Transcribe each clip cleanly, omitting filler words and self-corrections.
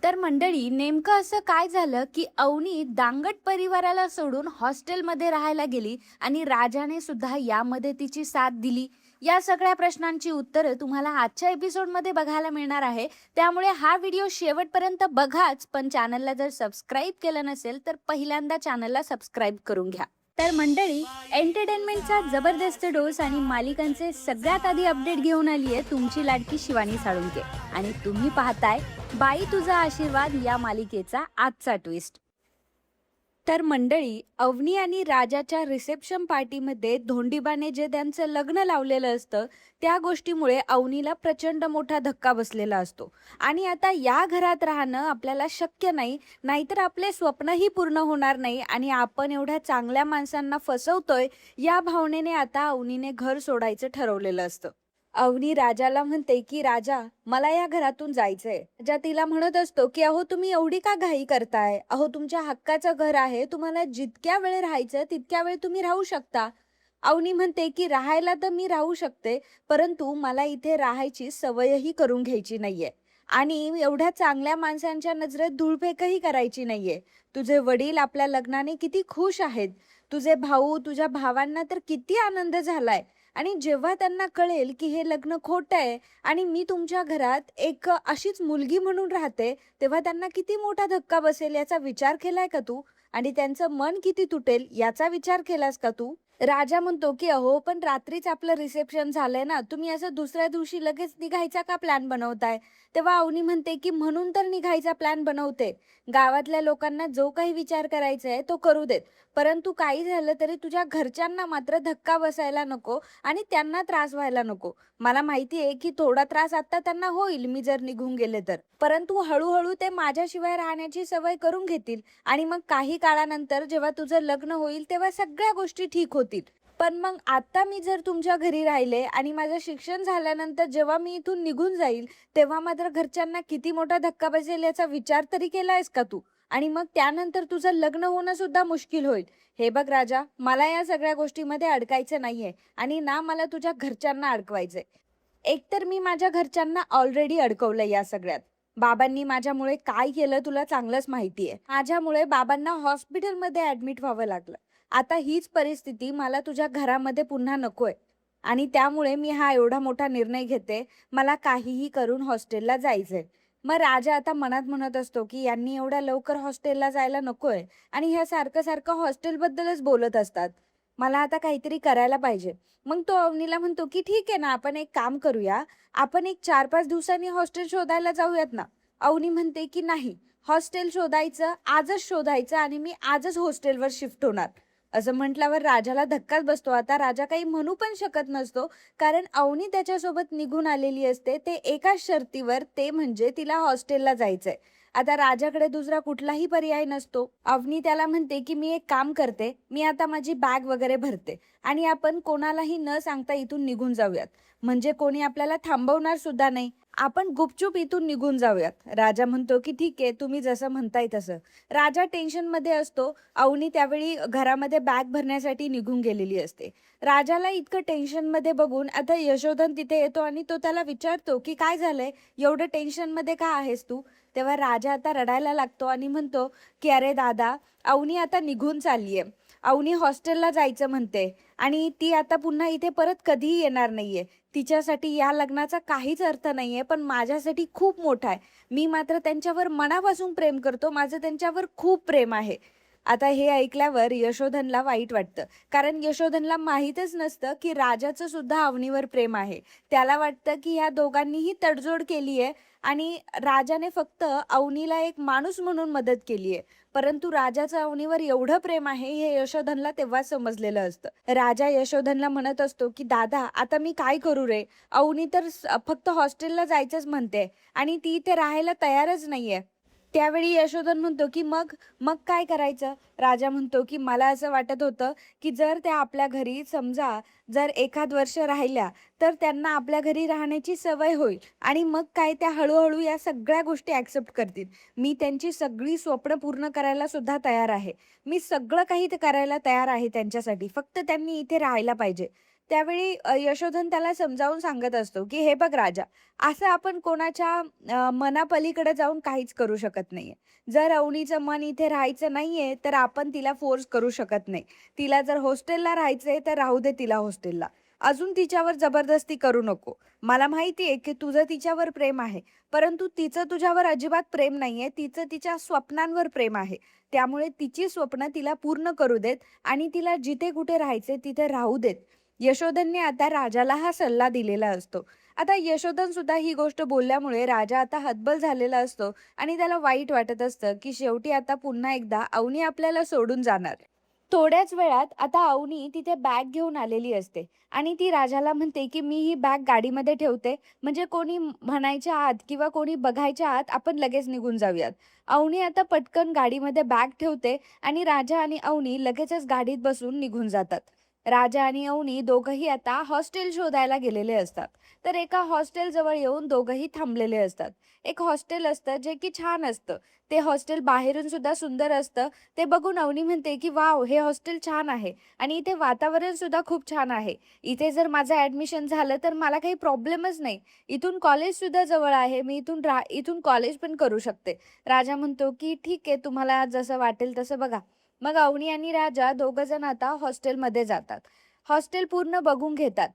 तर मंडळी, नेमकं असं काय झालं की अवनी दांगट परिवाराला सोडून हॉस्टेलमध्ये राहायला गेली आणि राजाने सुद्धा यामध्ये तिची साथ दिली. या सगळ्या प्रश्नांची उत्तरं तुम्हाला आजच्या एपिसोडमध्ये बघायला मिळणार आहे. त्यामुळे हा व्हिडिओ शेवटपर्यंत बघाच, पण चॅनलला जर सबस्क्राईब केलं नसेल तर पहिल्यांदा चॅनलला सबस्क्राईब करून घ्या. तर मंडळी, एंटरटेनमेंटचा जबरदस्त डोस आणि मालिकांचे सगळ्यात आधी अपडेट घेऊन आली आहे तुमची लाडकी शिवानी साळुंके. आणि तुम्ही पाहताय बाई तुझा आशीर्वाद या मालिकेचा आजचा ट्विस्ट. तर मंडळी, अवनी आणि राजाच्या रिसेप्शन पार्टीमध्ये धोंडीबाने जे त्यांचं लग्न लावलेलं असतं त्या गोष्टीमुळे अवनीला प्रचंड मोठा धक्का बसलेला असतो. आणि आता या घरात राहणं आपल्याला शक्य नाही, नाहीतर आपले स्वप्नही पूर्ण होणार नाही आणि आपण एवढ्या चांगल्या माणसांना फसवतोय या भावनेने आता अवनीने घर सोडायचं ठरवलेलं असतं. अवनी राजाला म्हणते की राजा, मला या घरातून जायचंय. राजा तिला म्हणत असतो की अहो, तुम्ही एवढी का घाई करताय? अहो, तुमच्या हक्काचं घर आहे, तुम्हाला जितक्या वेळ राहायचं तितक्या वेळ तुम्ही राहू शकता. अवनी म्हणते की राहायला तर मी राहू शकते, परंतु मला इथे राहायची सवयही करून घ्यायची नाहीये आणि एवढ्या चांगल्या माणसांच्या नजरेत धूळफेकही करायची नाहीये. तुझे वडील आपल्या लग्नाने किती खुश आहेत, तुझे भाऊ, तुझ्या भावांना तर किती आनंद झालाय. आणि जेव्हा त्यांना कळेल की हे लग्न खोटं आहे आणि मी तुमच्या घरात एक अशीच मुलगी म्हणून राहते, तेव्हा त्यांना किती मोठा धक्का बसेल याचा विचार केलाय का तू? आणि त्यांचं मन किती तुटेल याचा विचार केलास का तू? राजा म्हणतो की अहो, पण रात्रीच आपलं रिसेप्शन झालंय ना, तुम्ही असं दुसऱ्या दिवशी लगेच निघायचा का प्लॅन बनवताय? तेव्हा अवनी म्हणते की म्हणून तर निघायचा प्लॅन बनवते. गावातल्या लोकांना जो काही विचार करायचा आहे तो करू देत, परंतु काही झालं तरी तुझ्या घरच्यांना मात्र धक्का बसायला नको आणि त्यांना त्रास व्हायला नको. मला माहिती आहे की थोडा त्रास आता त्यांना होईल मी जर निघून गेले तर, परंतु हळूहळू ते माझ्याशिवाय राहण्याची सवय करून घेतील आणि मग काही काळानंतर जेव्हा तुझं लग्न होईल तेव्हा सगळ्या गोष्टी ठीक होतील. पण मग आता मी जर तुमच्या घरी राहिले आणि माझं शिक्षण झाल्यानंतर जेव्हा मी इथून निघून जाईल तेव्हा मात्र घरच्यांना किती मोठा धक्का बसेल याचा विचार तरी केलायस का तू? आणि मग त्यानंतर तुझं लग्न होणं सुद्धा मुश्किल होईल. हे बघ राजा, मला या सगळ्या गोष्टीमध्ये अडकायचं नाहीये आणि ना मला तुझ्या घरच्यांना अडकवायचंय. एकतर मी माझ्या घरच्यांना ऑलरेडी अडकवलंय या सगळ्यात. बाबांनी माझ्यामुळे काय केलं तुला चांगलंच माहितीये. माझ्यामुळे बाबांना हॉस्पिटलमध्ये ऍडमिट व्हावं लागलं. आता हीच परिस्थिती मला तुझ्या घरामध्ये पुन्हा नकोय आणि त्यामुळे मी हा एवढा मोठा निर्णय घेते. मला काहीही करून हॉस्टेलला जायचंय. मग राजा आता मनात म्हणत असतो की यांनी एवढ्या लवकर हॉस्टेलला जायला नकोय आणि ह्या सारखं सारखं हॉस्टेलबद्दलच बोलत असतात. मला आता काहीतरी करायला पाहिजे. मग तो अवनीला म्हणतो की ठीक आहे ना, आपण एक काम करूया, आपण एक 4-5 दिवसांनी हॉस्टेल शोधायला जाऊयात ना. अवनी म्हणते की नाही, हॉस्टेल शोधायचं आजच शोधायचं आणि मी आजच हॉस्टेलवर शिफ्ट होणार. असं म्हटल्यावर राजाला धक्काच बसतो. आता राजा काही म्हणू पण शकत नसतो, कारण अवनी त्याच्यासोबत निघून आलेली असते ते एकाच शर्तीवर, ते म्हणजे तिला हॉस्टेलला जायचंय. आता राजाकडे दुसरा कुठलाही पर्याय नसतो. अवनी त्याला म्हणते की मी एक काम करते, मी आता माझी बॅग वगैरे भरते आणि आपण कोणालाही न सांगता इथून निघून जाऊयात, म्हणजे कोणी आपल्याला थांबवणार सुद्धा नाही. आपण गुपचूप इथून निघून जाऊयात. राजा म्हणतो की ठीक आहे, तुम्ही जसं म्हणताय तसं. राजा टेन्शनमध्ये असतो. अवनी त्यावेळी घरामध्ये बॅग भरण्यासाठी निघून गेलेली असते. राजाला इतकं टेन्शनमध्ये बघून आता यशोधन तिथे येतो आणि तो त्याला विचारतो की काय झालंय, एवढं टेन्शनमध्ये का आहेस तू? तेव्हा राजा आता रडायला लागतो आणि म्हणतो की अरे दादा, अवनी आता निघून चाललीये. अवनी हॉस्टेलला जायचं म्हणते आणि ती आता पुन्हा इथे परत कधीही येणार नाहीये. तिच्यासाठी या लग्नाचा काहीच अर्थ नाहीये, पण माझ्यासाठी खूप मोठा आहे. मी मात्र त्यांच्यावर मनापासून प्रेम करतो, माझं त्यांच्यावर खूप प्रेम आहे. आता हे ऐकल्यावर यशोधनला वाईट वाटतं, कारण यशोधनला माहीतच नसतं की राजाचं सुद्धा अवनीवर प्रेम आहे. त्याला वाटतं की ह्या दोघांनीही तडजोड केली आहे आणि राजाने फक्त अवनीला एक माणूस म्हणून मदत केली आहे. परंतु राजाचं अवनीवर एवढं प्रेम आहे हे यशोधनला तेव्हाच समजलेलं असतं. राजा यशोधनला म्हणत असतो की दादा, आता मी काय करू रे? अवनी तर फक्त हॉस्टेलला जायचंच म्हणते आणि ती इथे राहायला तयारच नाहीये. त्यावेळी यशोधन म्हणतो की मग मग काय करायचं? राजा म्हणतो की मला असं वाटत होतं की जर त्या आपल्या घरी समजा जर एखाद वर्ष राहिल्या तर त्यांना आपल्या घरी राहण्याची सवय होईल आणि मग काय त्या हळूहळू या सगळ्या गोष्टी ॲक्सेप्ट करतील. मी त्यांची सगळी स्वप्न पूर्ण करायला सुद्धा तयार आहे. मी सगळं काही ते करायला तयार आहे त्यांच्यासाठी, फक्त त्यांनी इथे राहायला पाहिजे. त्यावेळी यशोधन त्याला समजावून सांगत असतो, की "हे बघ राजा, असं आपण कोणाच्या मनापलीकडे जाऊन काहीच करू शकत नाहीये. जर अवनीचं मन इथे राहायचं नाहीये, तर आपण तिला फोर्स करू शकत नाही. तिला जर हॉस्टेलला राहायचंय, तर राहू दे तिला हॉस्टेलला. अजून तिच्यावर जबरदस्ती करू नको. मला माहिती आहे, की तुझं तिच्यावर प्रेम आहे, परंतु तिचं तुझ्यावर अजिबात प्रेम नाहीये. तिचं तिच्या स्वप्नांवर प्रेम आहे. त्यामुळे तिची स्वप्न तिला पूर्ण करू देत आणि तिला जिथे कुठे राहायचे तिथे राहू देत." यशोधनने आता राजाला हा सल्ला दिलेला असतो. आता यशोधन सुद्धा ही गोष्ट बोलल्यामुळे राजा आता हतबल झालेला असतो आणि त्याला वाईट वाटत असतं, की शेवटी आता पुन्हा एकदा अवनी आपल्याला सोडून जाणार. थोड्याच वेळात आता अवनी तिथे बॅग घेऊन आलेली असते आणि ती राजाला म्हणते, की "मी ही बॅग गाडीमध्ये ठेवते, म्हणजे कोणी म्हणायच्या आत किंवा कोणी बघायच्या आत आपण लगेच निघून जाऊयात." अवनी आता पटकन गाडीमध्ये बॅग ठेवते आणि राजा आणि अवनी लगेचच गाडीत बसून निघून जातात. राजा आणि अवनी दोघंही आता हॉस्टेल शोधायला गेलेले असतात. तर एका हॉस्टेल जवळ येऊन दोघंही थांबलेले असतात. एक हॉस्टेल असतं जे की छान असतं. ते हॉस्टेल बाहेरून सुद्धा सुंदर असतं. ते बघून अवनी म्हणते, की "वॉव! हे हॉस्टेल छान आहे आणि इथे वातावरण सुद्धा खूप छान आहे. इथे जर माझं ॲडमिशन झालं तर मला काही प्रॉब्लेमच नाही. इथून कॉलेज सुद्धा जवळ आहे. मी इथून कॉलेज पण करू शकते." राजा म्हणतो, की "ठीक आहे, तुम्हाला जसं वाटेल तसं बघा." मग अवनी आणि राजा दोघंजण आता हॉस्टेलमध्ये जातात. हॉस्टेल पूर्ण बघून घेतात.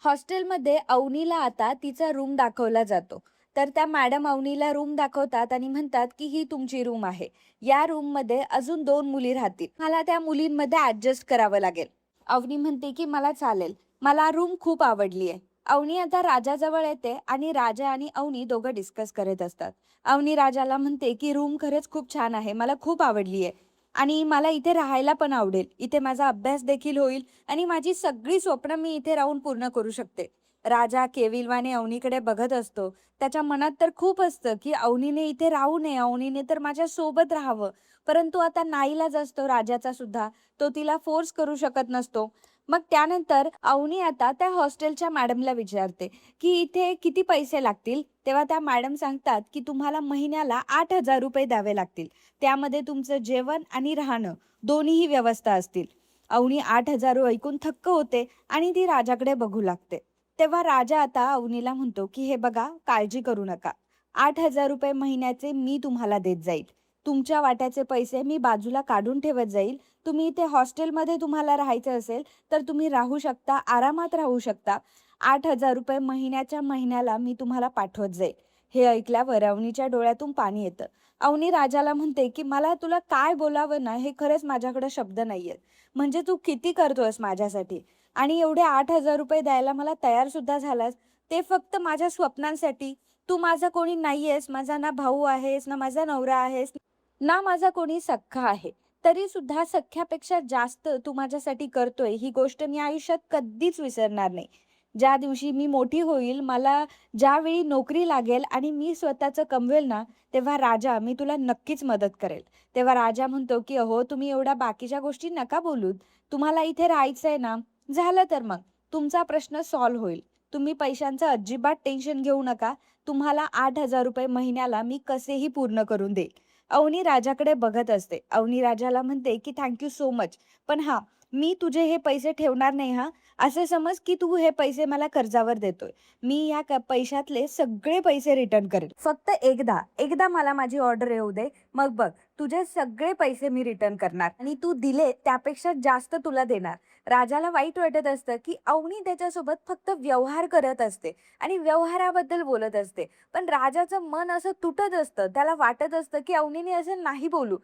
हॉस्टेलमध्ये अवनीला आता तिचा रूम दाखवला जातो. तर त्या मॅडम अवनीला रूम दाखवतात आणि म्हणतात, की "ही तुमची रूम आहे. या रूममध्ये अजून 2 मुली राहतील. मला त्या मुलींमध्ये ॲडजस्ट करावं लागेल." अवनी म्हणते, की "मला चालेल. मला रूम खूप आवडली आहे." अवनी आता राजाजवळ येते आणि राजा आणि अवनी दोघं डिस्कस करत असतात. अवनी राजाला म्हणते, की "रूम खरंच खूप छान आहे. मला खूप आवडली आहे आणि मला इथे राहायला पण आवडेल. इथे माझा अभ्यास देखील होईल आणि माझी सगळी स्वप्न मी इथे राहून पूर्ण करू शकते." राजा केविलवाणे अवनीकडे बघत असतो. त्याच्या मनात तर खूप असतं, की अवनीने इथे राहू नये, अवनीने तर माझ्या सोबत राहावं. परंतु आता नाईलाज असतो राजाचा सुद्धा. तो तिला फोर्स करू शकत नसतो. मग त्यानंतर अवनी आता त्या हॉस्टेलच्या मॅडमला विचारते, की "इथे किती पैसे लागतील?" तेव्हा त्या मॅडम सांगतात, की "तुम्हाला महिन्याला ₹8,000 द्यावे लागतील. त्यामध्ये तुमचं जेवण आणि राहणं दोन्हीही व्यवस्था असतील." अवनी 8,000 ऐकून थक्क होते आणि ती राजाकडे बघू लागते. तेव्हा राजा आता अवनीला म्हणतो, की "हे बघा, काळजी करू नका. ₹8,000 महिन्याचे मी तुम्हाला देत जाईल. तुमच्या वाट्याचे पैसे मी बाजूला काढून ठेवत जाईल. तुम्ही इथे हॉस्टेलमध्ये तुम्हाला राहायचं असेल, तर तुम्ही राहू शकता, आरामात राहू शकता. ₹8,000 महिन्याच्या महिन्याला मी तुम्हाला पाठवत जाईल." हे ऐकल्यावर अवनीच्या डोळ्यातून पाणी येतं. अवनी राजाला म्हणते, की "मला तुला काय बोलावं ना, हे खरंच माझ्याकडे शब्द नाहीयेत. म्हणजे तू किती करतोयस माझ्यासाठी आणि एवढे ₹8,000 द्यायला मला तयार सुद्धा झालास, ते फक्त माझ्या स्वप्नांसाठी. तू माझा कोणी नाहीयेस, माझा ना भाऊ आहेस, ना माझा नवरा आहेस, ना माझा कोणी सख्खा आहे. तरी सुद्धा सख्ख्यापेक्षा जास्त तू माझ्यासाठी करतोय, ही गोष्ट मी आयुष्यात कधीच विसरणार नाही. ज्या दिवशी मी मोठी होईल, मला ज्यावेळी नोकरी लागेल आणि मी स्वतःचं कमवेल ना, तेव्हा राजा मी तुला नक्कीच मदत करेल." तेव्हा राजा म्हणतो, की "अहो, तुम्ही एवढ्या बाकीच्या गोष्टी नका बोलूत. तुम्हाला इथे राहायचंय ना, झालं तर मग. तुमचा प्रश्न सॉल्व्ह होईल. तुम्ही पैशांचं अजिबात टेन्शन घेऊ नका. तुम्हाला ₹8,000 महिन्याला मी कसेही पूर्ण करून देईल." अवनी राजाकडे बघत असते. अवनी राजाला म्हणते, की "थँक यू सो मच. पण हां, मी तुझे हे पैसे ठेवणार नाही हां. असे समज, की तू हे पैसे मला कर्जावर देतोय. मी या पैशातले सगळे पैसे रिटर्न करेन. फक्त एकदा, एकदा मला माझी ऑर्डर येऊ दे. मग बघ, तुझे सगळे पैसे मी रिटर्न करणार आणि तू दिले त्यापेक्षा जास्त तुला देणार." राजाला वाईट वाटत असतं, की अवनी त्याच्यासोबत फक्त व्यवहार करत असते आणि व्यवहाराबद्दल बोलत असते. पण राजाचं मन असं तुटत असतं. त्याला वाटत असतं, की अवनीने असं नाही बोलू.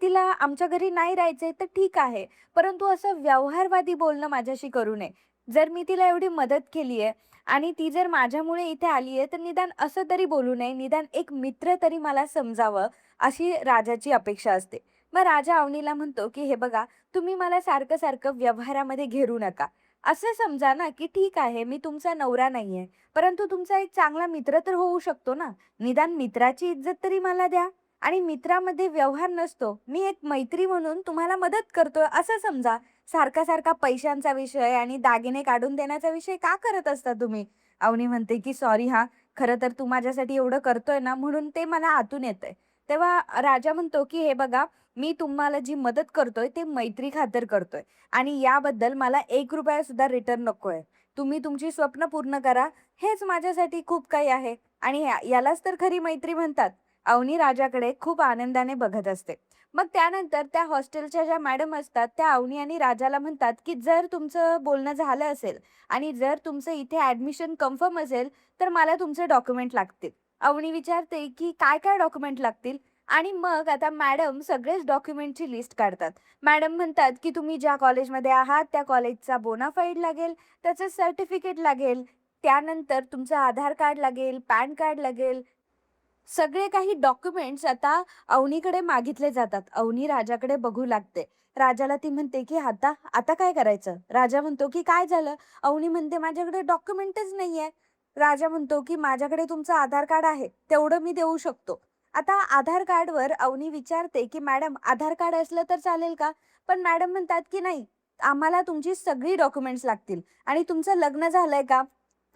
तिला आमच्या घरी नाही राहायचंय तर ठीक आहे. परंतु असं व्यवहारवादी बोलणं माझ्याशी करू नये. जर मी तिला एवढी मदत केली आहे आणि ती जर माझ्यामुळे इथे आली आहे, तर निदान असं तरी बोलू नये. निदान एक मित्र तरी मला समजावं, अशी राजाची अपेक्षा असते. मग राजा अवनीला म्हणतो, की "हे बघा, तुम्ही मला सारखं-सारखं व्यवहारामध्ये घेरू नका. असं समजा ना, की ठीक आहे, मी तुमचा नवरा नाहीये, परंतु तुमचा एक चांगला मित्र तर होऊ शकतो ना. निदान मित्राची इज्जत तरी मला द्या आणि मित्रामध्ये व्यवहार नसतो. मी एक मैत्री म्हणून तुम्हाला मदत करतोय असं समजा. सारखा-सारखा पैशांचा विषय आणि दागिने काढून देण्याचा विषय का करत असता तुम्ही?" अवनी म्हणते, की "सॉरी हां, खरं तर तू माझ्यासाठी एवढं करतोय ना, म्हणून ते मला आतून येतंय." तेव्हा राजा म्हणतो, की "हे बघा, मी तुम्हाला जी मदत करतोय ते मैत्री खातर करतोय आणि याबद्दल मला ₹1 सुद्धा रिटर्न नकोय. तुम्ही तुमची स्वप्न पूर्ण करा, हेच माझ्यासाठी खूप काही आहे." आणि यालाच तर खरी मैत्री म्हणतात. अवनी राजाकडे खूप आनंदाने बघत असते. मग त्यानंतर त्या हॉस्टेलच्या ज्या मॅडम असतात, त्या अवनी आणि राजाला म्हणतात, की "जर तुमचं बोलणं झालं असेल आणि जर तुमचं इथे ॲडमिशन कन्फर्म असेल, तर मला तुमचे डॉक्युमेंट लागतील." अवनी विचारते, की "काय-काय डॉक्युमेंट लागतील?" आणि मग आता मॅडम सगळेच डॉक्युमेंटची लिस्ट काढतात. मॅडम म्हणतात, की "तुम्ही ज्या कॉलेजमध्ये आहात, त्या कॉलेजचा बोनाफाईड लागेल, त्याचं सर्टिफिकेट लागेल, त्यानंतर तुमचं आधार कार्ड लागेल, पॅन कार्ड लागेल." सगळे काही डॉक्युमेंट्स आता अवनीकडे मागितले जातात. अवनी राजाकडे बघू लागते. राजाला ती म्हणते, की "आता आता काय करायचं?" राजा म्हणतो, की "काय झालं?" अवनी म्हणते, "माझ्याकडे डॉक्युमेंटच नाहीये." राजा म्हणतो, की "माझ्याकडे तुमचं आधार कार्ड आहे, तेवढं मी देऊ शकतो." आता आधार कार्डवर अवनी विचारते, की "मॅडम आधार कार्ड असलं तर चालेल का?" पण मॅडम म्हणतात, की "नाही, आम्हाला तुमची सगळी डॉक्युमेंट्स लागतील आणि तुमचं लग्न झालंय का?"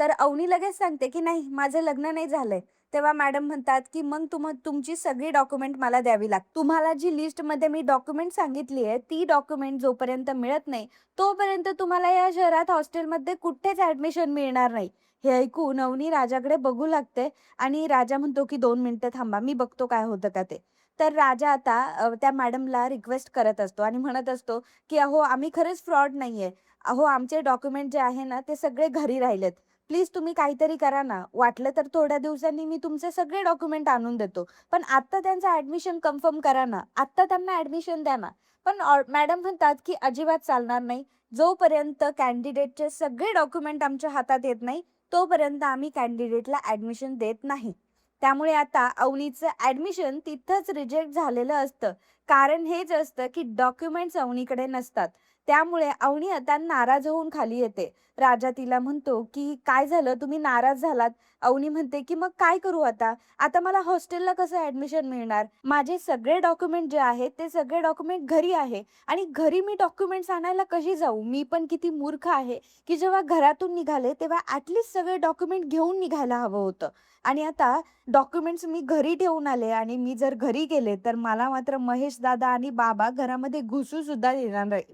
तर अवनी लगेच सांगते, की "नाही, माझं लग्न नाही झालंय." तेव्हा मॅडम म्हणतात, की "मग तुमची सगळी डॉक्युमेंट मला द्यावी लागतील. तुम्हाला जी लिस्टमध्ये मी डॉक्युमेंट सांगितली आहे, ती डॉक्युमेंट जोपर्यंत मिळत नाही, तोपर्यंत तुम्हाला या शहरात हॉस्टेलमध्ये कुठेच ॲडमिशन मिळणार नाही." हे ऐकून अवनी राजाकडे बघू लागते आणि राजा म्हणतो, की "2 मिनिटं थांबा, मी बघतो काय होतं का ते." तर राजा आता त्या मॅडमला रिक्वेस्ट करत असतो आणि म्हणत असतो, की "अहो, आम्ही खरंच फ्रॉड नाहीये. अहो, आमचे डॉक्युमेंट जे आहे ना, ते सगळे घरी राहिलेत. प्लीज तुम्ही काहीतरी करा ना. वाटलं तर थोड्या दिवसांनी मी तुमचे सगळे डॉक्युमेंट आणून देतो. पण आत्ता त्यांचं ॲडमिशन कन्फर्म करा ना. आत्ता त्यांना ॲडमिशन द्या ना." पण मॅडम म्हणतात, की "अजिबात चालणार नाही. जोपर्यंत कॅन्डिडेटचे सगळे डॉक्युमेंट आमच्या हातात येत नाही, तोपर्यंत आम्ही कॅन्डिडेटला ॲडमिशन देत नाही." त्यामुळे आता अवनीचं ॲडमिशन तिथंच रिजेक्ट झालेलं असतं. कारण हेच असतं, की डॉक्युमेंट्स अवनीकडे नसतात. त्यामुळे अवनी आता नाराज होऊन खाली येते. राजा तिला म्हणतो, की "काय झालं? तुम्ही नाराज झालात?" अवनी म्हणते, की "मग काय करू आता? आता मला हॉस्टेलला कसं ॲडमिशन मिळणार? माझे सगळे डॉक्युमेंट जे आहेत, ते सगळे डॉक्युमेंट घरी आहे आणि घरी मी डॉक्युमेंट्स आणायला कशी जाऊ? मी पण किती मूर्ख आहे, की जेव्हा घरातून निघाले, तेव्हा सगळे डॉक्युमेंट घेऊन निघायला हवं होतं आणि आता डॉक्युमेंट्स मी घरी ठेवून आले आणि मी जर घरी गेले, तर मला मात्र महेश दादा आणि बाबा घरामध्ये घुसू सुद्धा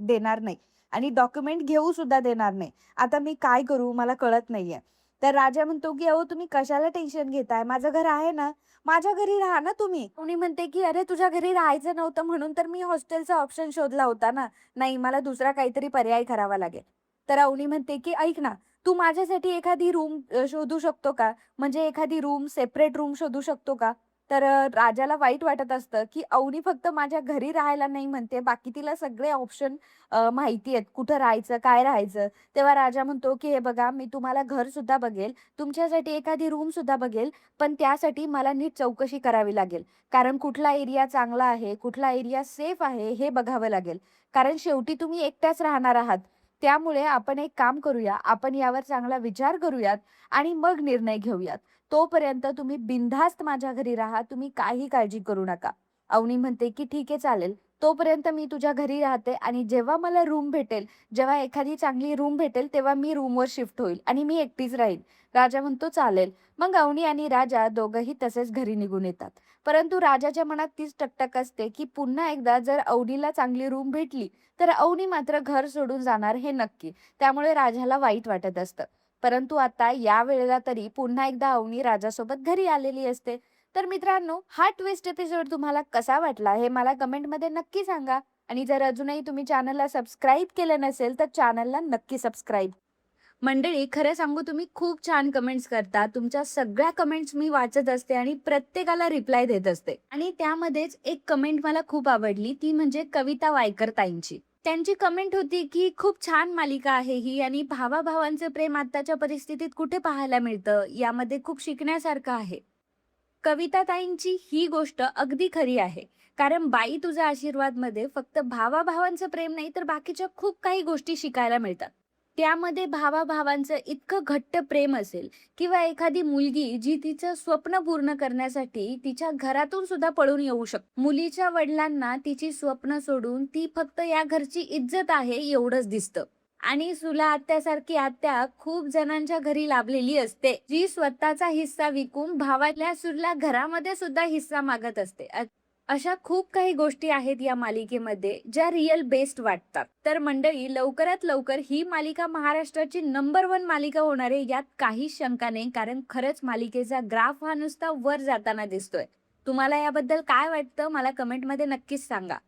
देणार नाही आणि डॉक्युमेंट घेऊ सुद्धा देणार नाही. आता मी काय करू मला कळत नाहीये." तर राजा म्हणतो, की "अहो तुम्ही कशाला टेन्शन घेताय? माझं घर आहे ना, माझ्या घरी राहा ना तुम्ही." कोणी म्हणते, की "अरे तुझ्या घरी राहायचं नव्हतं म्हणून तर मी हॉस्टेलचा ऑप्शन शोधला होता ना. नाही मला दुसरा काहीतरी पर्याय करावा लागेल." तर अवनी म्हणते, की "ऐक ना, तू माझ्यासाठी एखादी रूम शोधू शकतो का? म्हणजे एखादी रूम, सेपरेट रूम शोधू शकतो का?" तर राजाला वाईट वाटत असतं, की अवनी फक्त माझ्या घरी राहायला नाही म्हणते, बाकी तिला सगळे ऑप्शन माहिती आहेत. कुठं राहायचं, काय राहायचं. तेव्हा राजा म्हणतो, की "हे बघा, मी तुम्हाला घरसुद्धा बघेल, तुमच्यासाठी एखादी रूमसुद्धा बघेल, पण त्यासाठी मला नीट चौकशी करावी लागेल. कारण कुठला एरिया चांगला आहे, कुठला एरिया सेफ आहे, हे बघावं लागेल. कारण शेवटी तुम्ही एकट्याच राहणार आहात. त्यामुळे आपण एक काम करूया, आपण यावर चांगला विचार करूयात आणि मग निर्णय घेऊयात. तोपर्यंत तुम्ही बिनधास्त माझ्या घरी राहा, तुम्ही काही काळजी करू नका." अवनी म्हणते, की "ठीक आहे, चालेल. तोपर्यंत मी तुझ्या घरी राहते आणि जेव्हा मला रूम भेटेल, जेव्हा एखादी चांगली रूम भेटेल, तेव्हा मी रूमवर शिफ्ट होईल आणि मी एकटीच राहील." राजा म्हणतो, "चालेल." मग अवनी आणि राजा दोघंही तसेच घरी निघून येतात. परंतु राजाच्या मनात तीच टकटक असते, की पुन्हा एकदा जर अवनीला चांगली रूम भेटली, तर अवनी मात्र घर सोडून जाणार हे नक्की. त्यामुळे राजाला वाईट वाटत असतं. परंतु आता या वेळेला तरी पुन्हा एकदा अवनी राजासोबत घरी आलेली असते. तर मित्रांनो, हा ट्विस्ट एपिसोड तुम्हाला कसा वाटला हे मला कमेंटमध्ये नक्की सांगा. आणि जर अजूनही तुम्ही चॅनलला सबस्क्राईब केलं नसेल, तर चॅनलला नक्की सबस्क्राईब. मंडळी, खरं सांगू तुम्ही खूप छान कमेंट्स करता. तुमच्या सगळ्या कमेंट्स मी वाचत असते आणि प्रत्येकाला रिप्लाय देत असते. आणि त्यामध्येच एक कमेंट मला खूप आवडली, ती म्हणजे कविता वायकर ताईंची. त्यांची कमेंट होती, की "खूप छान मालिका आहे ही आणि भावाभावांचं प्रेम आत्ताच्या परिस्थितीत कुठे पाहायला मिळतं. यामध्ये खूप शिकण्यासारखं आहे." कविताताईंची ही गोष्ट अगदी खरी आहे. कारण "बाई तुझा आशीर्वादमध्ये" फक्त भावाभावांचं प्रेम नाही, तर बाकीच्या खूप काही गोष्टी शिकायला मिळतात. त्यामध्ये भावाभावांचं इतकं घट्ट प्रेम असेल किंवा एखादी मुलगी जी तिचं स्वप्न पूर्ण करण्यासाठी तिच्या घरातून सुद्धा पळून येऊ शकते. मुलीच्या वडिलांना तिची स्वप्न सोडून ती फक्त या घरची इज्जत आहे एवढंच दिसतं. आणि सुला आत्यासारखी आत्या खूप जणांच्या घरी लाभलेली असते, जी स्वतःचा हिस्सा विकून भावातल्या सूरला घरामध्ये सुद्धा हिस्सा मागत असते. अशा खूप काही गोष्टी आहेत या मालिकेमध्ये ज्या रिअल बेस्ट वाटतात. तर मंडळी, लवकरात लवकर ही मालिका महाराष्ट्राची नंबर 1 मालिका होणार आहे, यात काही शंका नाही. कारण खरंच मालिकेचा ग्राफ हा नुसता वर जाताना दिसतोय. तुम्हाला याबद्दल काय वाटतं मला कमेंटमध्ये नक्कीच सांगा.